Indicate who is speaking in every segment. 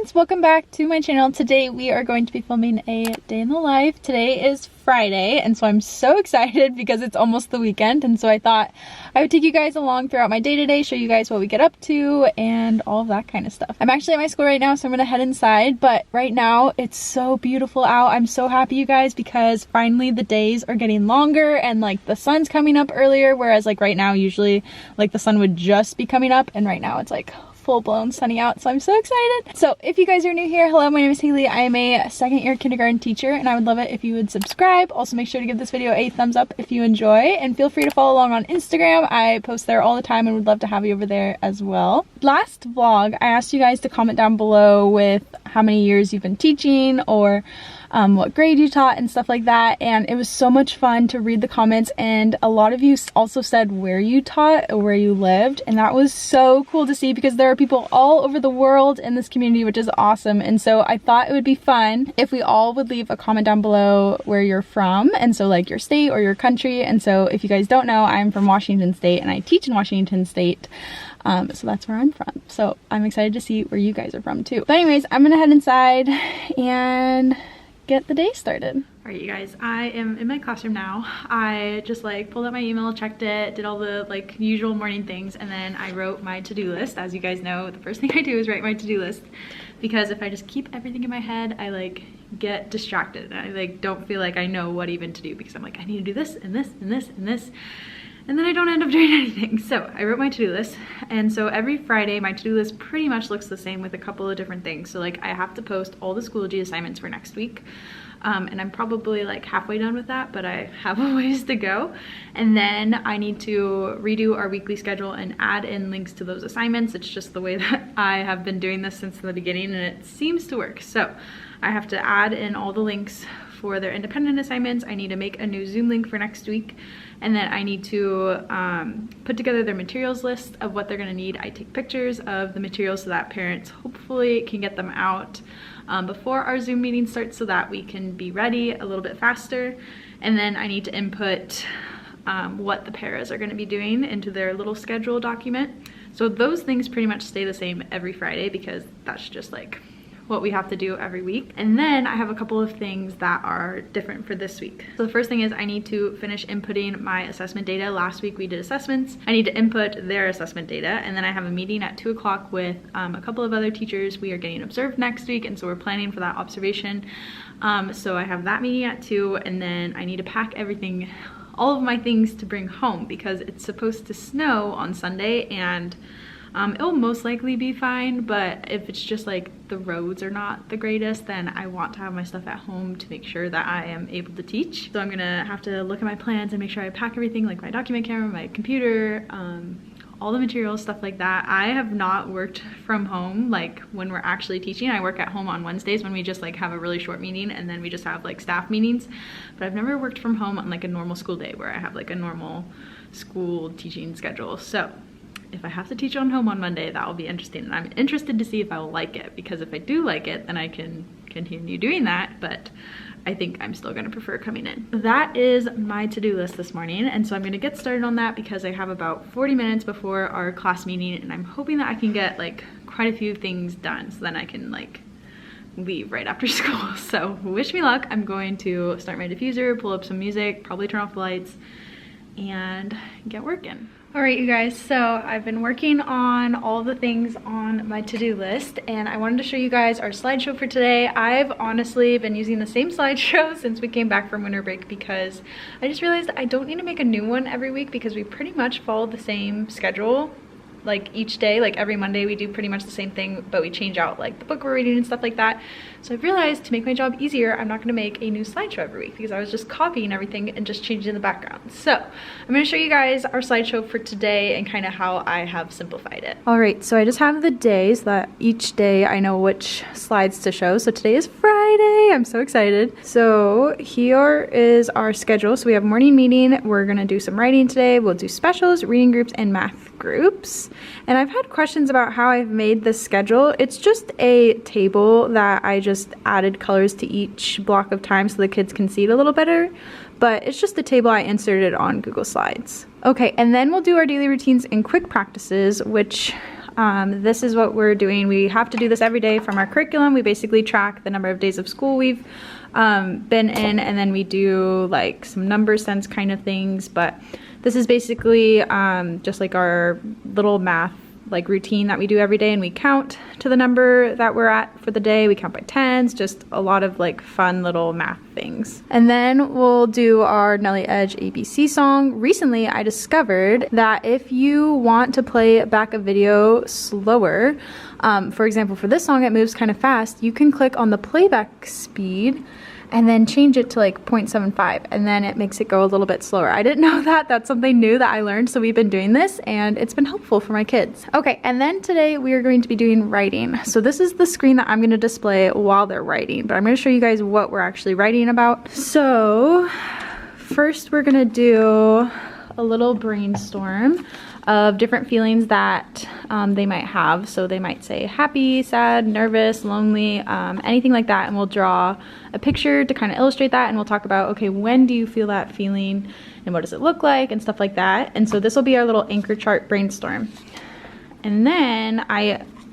Speaker 1: friends, welcome back to my channel. Today we are going to be filming a day in the life. Today is Friday, and so I'm so excited because it's almost the weekend, and so I thought I would take you guys along throughout my day today, show you guys what we get up to and all of that kind of stuff. I'm actually at my school right now, so I'm gonna head inside, but right now it's so beautiful out. I'm so happy, you guys, because finally the days are getting longer and like the sun's coming up earlier, whereas like right now usually like the sun would just be coming up, and right now it's like full-blown sunny out, so I'm so excited. So if you guys are new here, hello, my name is Haley. I am a second-year kindergarten teacher, and I would love it if you would subscribe. Also, make sure to give this video a thumbs up if you enjoy, and feel free to follow along on Instagram. I post there all the time and would love to have you over there as well. Last vlog, I asked you guys to comment down below with how many years you've been teaching or what grade you taught and stuff like that, and it was so much fun to read the comments, and a lot of you also said where you taught or where you lived, and that was so cool to see because there are people all over the world in this community, which is awesome. And so I thought it would be fun if we all would leave a comment down below where you're from, and so like your state or your country. And so if you guys don't know, I'm from Washington State and I teach in Washington State. So that's where I'm from. So I'm excited to see where you guys are from too. But anyways, I'm gonna head inside and get the day started. All right, you guys, I am in my classroom now. I just like pulled out my email, checked it, did all the like usual morning things, and then I wrote my to-do list. As you guys know, the first thing I do is write my to-do list, because if I just keep everything in my head, I like get distracted. I like don't feel like I know what even to do, because I'm like, I need to do this and this and this and this, and then I don't end up doing anything. So I wrote my to-do list, and so every Friday my to-do list pretty much looks the same with a couple of different things. So like I have to post all the Schoology assignments for next week, and I'm probably like halfway done with that, but I have a ways to go. And then I need to redo our weekly schedule and add in links to those assignments. It's just the way that I have been doing this since the beginning, and it seems to work. So I have to add in all the links for their independent assignments. I need to make a new Zoom link for next week, and then I need to put together their materials list of what they're gonna need. I take pictures of the materials so that parents hopefully can get them out before our Zoom meeting starts so that we can be ready a little bit faster. And then I need to input what the paras are gonna be doing into their little schedule document. So those things pretty much stay the same every Friday, because that's just like what we have to do every week. And then I have a couple of things that are different for this week. So the first thing is I need to finish inputting my assessment data. Last week we did assessments. I need to input their assessment data, and then I have a meeting at 2 o'clock with a couple of other teachers. We are getting observed next week, and so we're planning for that observation. So I have that meeting at 2, and then I need to pack everything, all of my things to bring home, because it's supposed to snow on Sunday, and it will most likely be fine, but if it's just like the roads are not the greatest, then I want to have my stuff at home to make sure that I am able to teach. So I'm gonna have to look at my plans and make sure I pack everything, like my document camera, my computer, all the materials, stuff like that. I have not worked from home like when we're actually teaching. I work at home on Wednesdays when we just like have a really short meeting, and then we just have like staff meetings, but I've never worked from home on like a normal school day where I have like a normal school teaching schedule. So if I have to teach on home on Monday, that will be interesting, and I'm interested to see if I will like it, because if I do like it, then I can continue doing that, but I think I'm still gonna prefer coming in. That is my to-do list this morning, and so I'm gonna get started on that because I have about 40 minutes before our class meeting, and I'm hoping that I can get like quite a few things done so then I can like leave right after school. So wish me luck. I'm going to start my diffuser, pull up some music, probably turn off the lights, and get working. All right, you guys, so I've been working on all the things on my to-do list, and I wanted to show you guys our slideshow for today. I've honestly been using the same slideshow since we came back from winter break, because I just realized I don't need to make a new one every week, because we pretty much follow the same schedule like each day. Like every Monday we do pretty much the same thing, but we change out like the book we're reading and stuff like that. So I've realized to make my job easier, I'm not gonna make a new slideshow every week, because I was just copying everything and just changing the background. So I'm gonna show you guys our slideshow for today and kind of how I have simplified it. All right, so I just have the day so that each day I know which slides to show. So today is Friday, I'm so excited. So here is our schedule. So we have morning meeting, we're gonna do some writing today, we'll do specials, reading groups, and math groups. And I've had questions about how I've made this schedule. It's just a table that I just added colors to each block of time so the kids can see it a little better, but it's just the table I inserted on Google Slides. Okay, and then we'll do our daily routines and quick practices, which This is what we're doing. We have to do this every day from our curriculum. We basically track the number of days of school we've been in, and then we do like some number sense kind of things. But this is basically just like our little math like routine that we do every day, and we count to the number that we're at for the day. We count by tens, just a lot of like fun little math things. And then we'll do our Nelly Edge ABC song. Recently I discovered that if you want to play back a video slower, for example for this song it moves kind of fast, you can click on the playback speed and then change it to like 0.75, and then it makes it go a little bit slower. I didn't know that. That's something new that I learned, so we've been doing this and it's been helpful for my kids. Okay, and then today we are going to be doing writing. So this is the screen that I'm going to display while they're writing, but I'm going to show you guys what we're actually writing about. So first we're going to do a little brainstorm of different feelings that they might have. So they might say happy, sad, nervous, lonely, anything like that, and we'll draw a picture to kind of illustrate that, and we'll talk about, okay, when do you feel that feeling and what does it look like and stuff like that. And so this will be our little anchor chart brainstorm. And then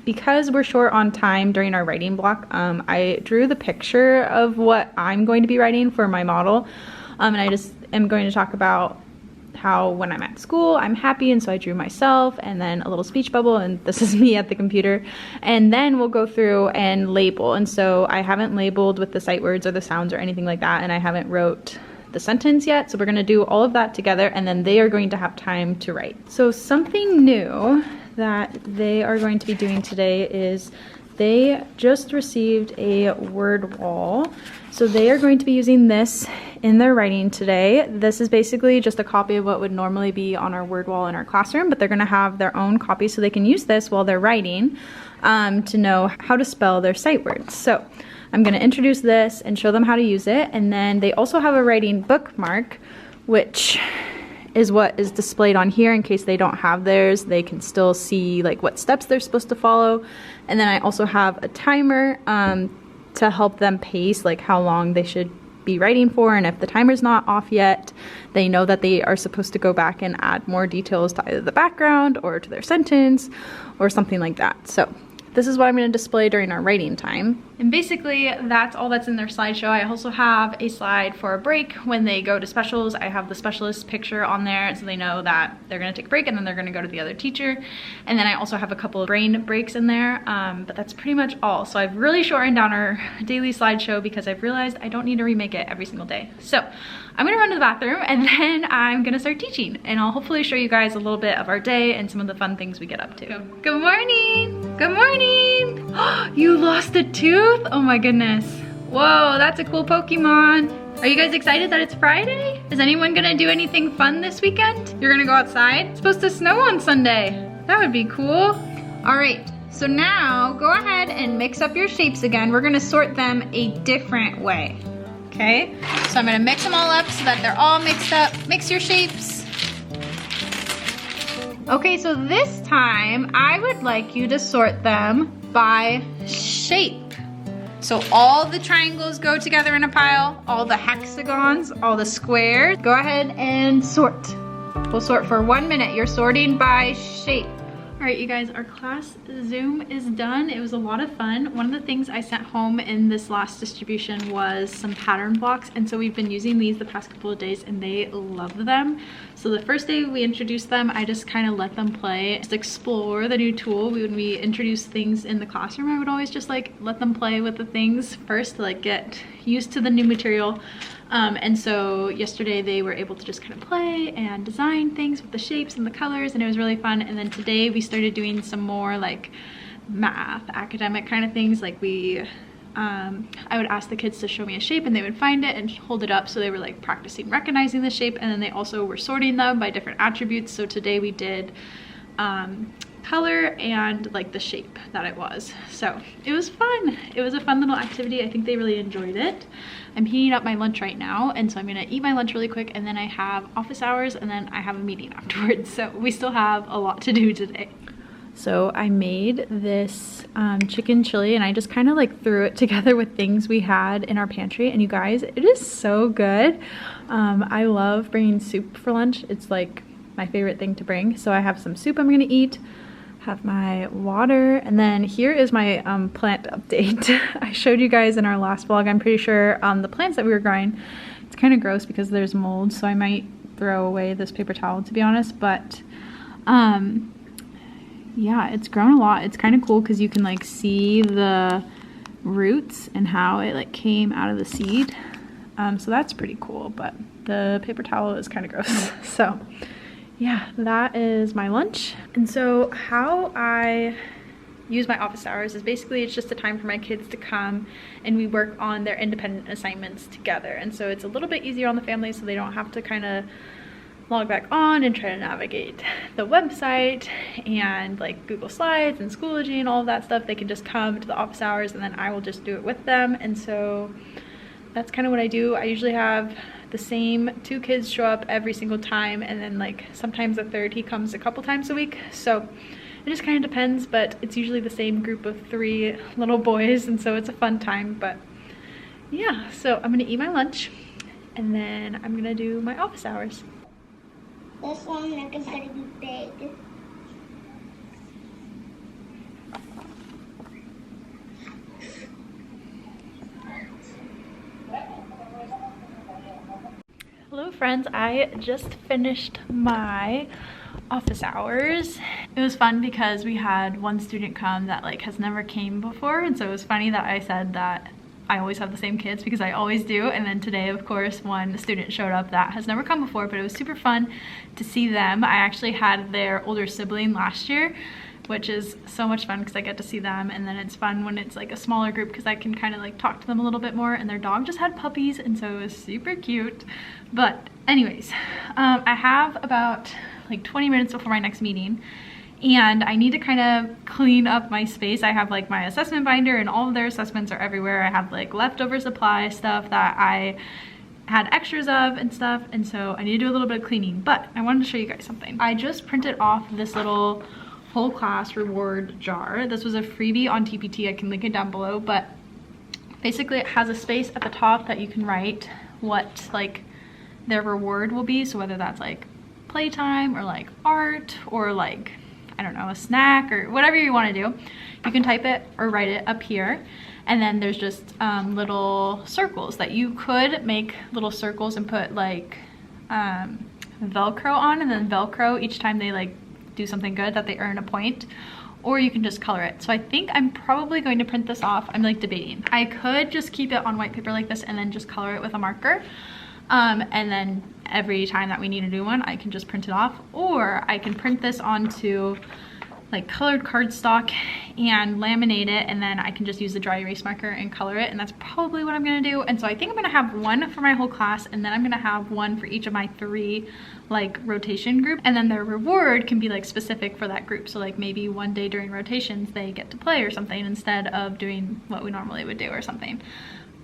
Speaker 1: because we're short on time during our writing block, I drew the picture of what I'm going to be writing for my model, and I just am going to talk about how when I'm at school I'm happy, and so I drew myself and then a little speech bubble, and this is me at the computer. And then we'll go through and label, and so I haven't labeled with the sight words or the sounds or anything like that, and I haven't wrote the sentence yet, so we're going to do all of that together, and then they are going to have time to write. So something new that they are going to be doing today is they just received a word wall. So they are going to be using this in their writing today. This is basically just a copy of what would normally be on our word wall in our classroom, but they're going to have their own copy so they can use this while they're writing to know how to spell their sight words. So I'm going to introduce this and show them how to use it, and then they also have a writing bookmark, which is what is displayed on here in case they don't have theirs. They can still see like what steps they're supposed to follow. And then I also have a timer to help them pace like how long they should be writing for, and if the timer's not off yet, they know that they are supposed to go back and add more details to either the background or to their sentence or something like that. So this is what I'm going to display during our writing time. And basically that's all that's in their slideshow. I also have a slide for a break when they go to specials. I have the specialist picture on there so they know that they're going to take a break and then they're going to go to the other teacher. And then I also have a couple of brain breaks in there, but that's pretty much all. So I've really shortened down our daily slideshow because I've realized I don't need to remake it every single day. So I'm going to run to the bathroom and then I'm going to start teaching, and I'll hopefully show you guys a little bit of our day and some of the fun things we get up to. Good morning! Good morning! You lost a tooth? Oh my goodness. Whoa, that's a cool Pokemon. Are you guys excited that it's Friday? Is anyone gonna do anything fun this weekend? You're gonna go outside? It's supposed to snow on Sunday. That would be cool. All right, so now go ahead and mix up your shapes again. We're gonna sort them a different way. Okay, so I'm gonna mix them all up so that they're all mixed up. Mix your shapes. Okay, so this time I would like you to sort them by shape. So all the triangles go together in a pile, all the hexagons, all the squares. Go ahead and sort. We'll sort for 1 minute. You're sorting by shape. All right, you guys, our class Zoom is done. It was a lot of fun. One of the things I sent home in this last distribution was some pattern blocks, and so we've been using these the past couple of days and they love them. So the first day we introduced them, I just kind of let them play, just explore the new tool. When we introduce things in the classroom, I would always just like let them play with the things first to like get used to the new material. And so yesterday they were able to just kind of play and design things with the shapes and the colors, and it was really fun. And then today we started doing some more like math, academic kind of things. Like I would ask the kids to show me a shape and they would find it and hold it up. So they were like practicing recognizing the shape, and then they also were sorting them by different attributes. So today we did color and like the shape that it was. So it was fun. It was a fun little activity. I think they really enjoyed it. I'm heating up my lunch right now, and so I'm gonna eat my lunch really quick, and then I have office hours, and then I have a meeting afterwards. So we still have a lot to do today. So I made this chicken chili, and I just kind of like threw it together with things we had in our pantry, and you guys, it is so good. I love bringing soup for lunch. It's like my favorite thing to bring. So I have some soup I'm gonna eat. Have my water, and then here is my plant update. I showed you guys in our last vlog, I'm pretty sure the plants that we were growing, it's kind of gross because there's mold, so I might throw away this paper towel to be honest, but yeah, it's grown a lot. It's kind of cool because you can like see the roots and how it like came out of the seed, so that's pretty cool, but the paper towel is kind of gross. So yeah, that is my lunch. And so how I use my office hours is basically it's just a time for my kids to come and we work on their independent assignments together. And so it's a little bit easier on the family so they don't have to kind of log back on and try to navigate the website and like Google Slides and Schoology and all of that stuff. They can just come to the office hours and then I will just do it with them. And so that's kind of what I do. I usually have the same 2 kids show up every single time, and then like sometimes a third, he comes a couple times a week. So it just kind of depends, but it's usually the same group of 3 little boys, and so it's a fun time. But yeah, so I'm gonna eat my lunch and then I'm gonna do my office hours.
Speaker 2: This one is gonna be big.
Speaker 1: Hello friends, I just finished my office hours. It was fun because we had one student come that like has never came before, and so it was funny that I said that I always have the same kids because I always do. And then today, of course, one student showed up that has never come before, but it was super fun to see them. I actually had their older sibling last year, which is so much fun because I get to see them. And then it's fun when it's like a smaller group because I can kind of like talk to them a little bit more. And their dog just had puppies, and so it was super cute. But anyways, I have about like 20 minutes before my next meeting, and I need to kind of clean up my space. I have like my assessment binder and all of their assessments are everywhere. I have like leftover supply stuff that I had extras of and stuff, and so I need to do a little bit of cleaning. But I wanted to show you guys something. I just printed off this little whole class reward jar. This was a freebie on TPT. I can link it down below, but basically it has a space at the top that you can write what like their reward will be. So whether that's like playtime or like art or like, I don't know, a snack or whatever you want to do, you can type it or write it up here. And then there's just little circles that you could make little circles and put like Velcro on, and then Velcro each time they like do something good that they earn a point, or you can just color it. So I think I'm probably going to print this off. I'm like debating. I could just keep it on white paper like this and then just color it with a marker. And then every time that we need to do one, I can just print it off, or I can print this onto like colored cardstock and laminate it, and then I can just use the dry erase marker and color it, and that's probably what I'm gonna do. And so I think I'm gonna have one for my whole class, and then I'm gonna have one for each of my 3 like rotation group, and then their reward can be like specific for that group. So like maybe one day during rotations they get to play or something instead of doing what we normally would do or something.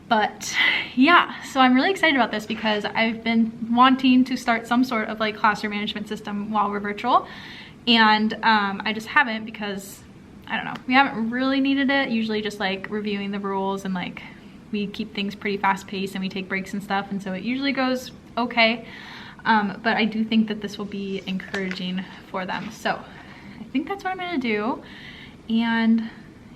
Speaker 1: But yeah, so I'm really excited about this because I've been wanting to start some sort of like classroom management system while we're virtual, and I just haven't because, I don't know, we haven't really needed it. Usually just like reviewing the rules, and like we keep things pretty fast paced and we take breaks and stuff, and so it usually goes okay. But I do think that this will be encouraging for them. So I think that's what I'm gonna do. And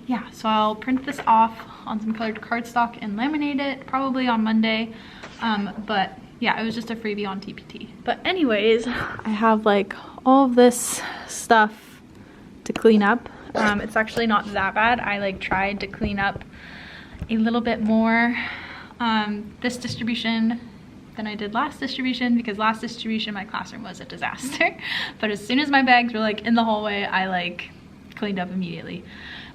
Speaker 1: yeah, so I'll print this off on some colored cardstock and laminate it probably on Monday. But yeah, it was just a freebie on TPT. But anyways, I have like all of this stuff to clean up. It's actually not that bad. I like tried to clean up a little bit more this distribution than I did last distribution, because last distribution my classroom was a disaster. But as soon as my bags were like in the hallway, I like cleaned up immediately.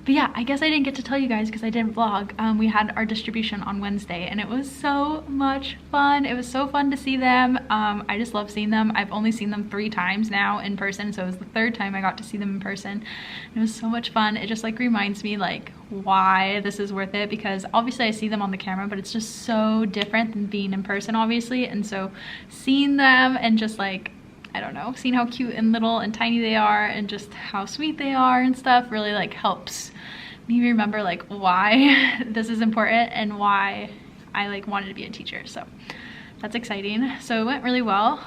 Speaker 1: But yeah, I guess I didn't get to tell you guys because I didn't vlog. We had our distribution on Wednesday and it was so much fun. It was so fun to see them. I just love seeing them. I've only seen them 3 times now in person, so it was the 3rd time I got to see them in person. It was so much fun. It just like reminds me like why this is worth it, because obviously I see them on the camera, but it's just so different than being in person, obviously. And so seeing them and just like, I don't know, seeing how cute and little and tiny they are and just how sweet they are and stuff really like helps me remember like why this is important and why I like wanted to be a teacher. So that's exciting. So it went really well.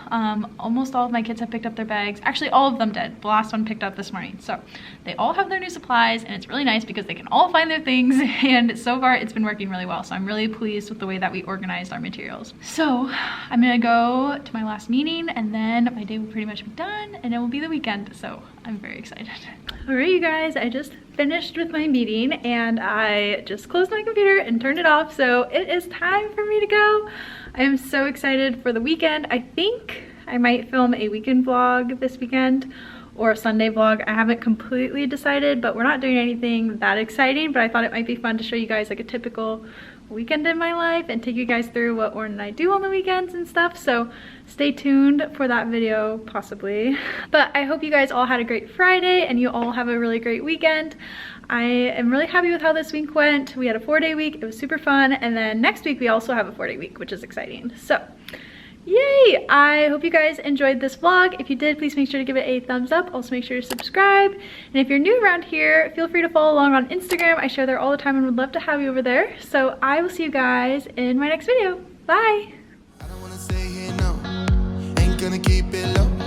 Speaker 1: Almost all of my kids have picked up their bags. Actually, all of them did. The last one picked up this morning. So they all have their new supplies, and it's really nice because they can all find their things, and so far it's been working really well. So I'm really pleased with the way that we organized our materials. So I'm gonna go to my last meeting, and then my day will pretty much be done, and it will be the weekend. So I'm very excited. All right, you guys, I just finished with my meeting and I just closed my computer and turned it off. So it is time for me to go. I am so excited for the weekend. I think I might film a weekend vlog this weekend or a Sunday vlog. I haven't completely decided, but we're not doing anything that exciting, but I thought it might be fun to show you guys like a typical weekend in my life and take you guys through what Oren and I do on the weekends and stuff. So stay tuned for that video, possibly. But I hope you guys all had a great Friday and you all have a really great weekend. I am really happy with how this week went. We had a 4-day week, it was super fun, and then next week we also have a 4-day week, which is exciting. So yay! I hope you guys enjoyed this vlog. If you did, please make sure to give it a thumbs up. Also make sure to subscribe. And if you're new around here, feel free to follow along on Instagram. I share there all the time and would love to have you over there. So I will see you guys in my next video. Bye!
Speaker 3: I don't wanna stay here, no. Ain't gonna keep it low.